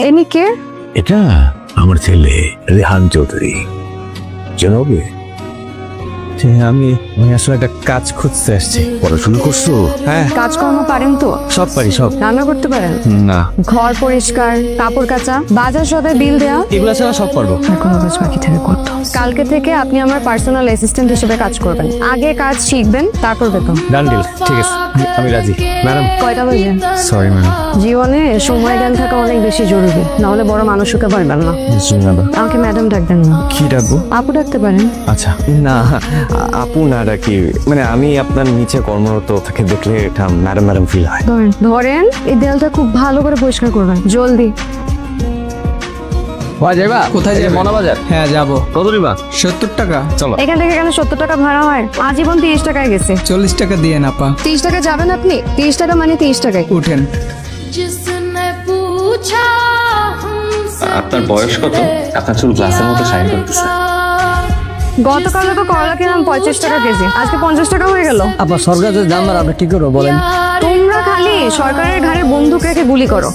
Any কে? এটা আমার ছেলে রেহান চৌধুরী, জানোগে? আমি আসলে একটা কাজ খুঁজতে আসছি। পড়াশোনা করছো? হ্যাঁ, কাজকর্ম পারেন তো? সব পারি, সব। রান্না করতে পারেন? না, ঘর পরিষ্কার, কাপড় কাচা, বাজার সদায় বিল দেয়া? এগুলা ছাড়া সব পারবো। আর কোনো কাজ বাকি থাকে করতো। কালকে থেকে আপনি আমার পার্সোনাল অ্যাসিস্ট্যান্ট হিসেবে কাজ করবেন। আগে কাজ শিখবেন, তারপর বেতন। ডান ডিল, ঠিক আছে, আমি রাজি। ম্যাডাম, কয়টা বাজে? Sorry madam. জীবনে সময় জ্ঞান থাকা অনেক বেশি জরুরি, নাহলে বড় মানুষ হতে পারবেন না। ম্যাডাম, আমাকে ম্যাডাম ডাকবেন না, কি ডাকবো? আপু ডাকতে পারেন। আচ্ছা, না আপু না ডাকি, মানে আমি আপনার নিচে কর্মরত তাকে দেখলে এটা ম্যাডাম ম্যাডাম ফিল হয়। ধরেন এই দেয়ালটা খুব ভালো করে পরিষ্কার করবেন, জলদি। যাইবা কোথায় যাবে? মনাবাজার। হ্যাঁ যাবো। কত দিবা? 70 টাকা। চলো। এখান থেকে এখানে 70 টাকা ভাড়া হয়, আজীবন 30 টাকায় গেছে। 40 টাকা দিয়ে না পা। 30 টাকা যাবেন আপনি? 30 টাকা মানে 30 টাকায়। উঠেন। जिसने पूछा हमसे আপনার বয়স কত? আপনার চুল গ্লাসের মতো শাইন করতেছে। গতকালে তো করলা কিনলাম 35 টাকা কেজি, আজকে 50 টাকা হয়ে গেল। আপনার সরকারের দাম আর আপনি কি করবো বলেন? তোমরা খালি সরকারের ঘাড়ে বন্দুক রেখে গুলি করো।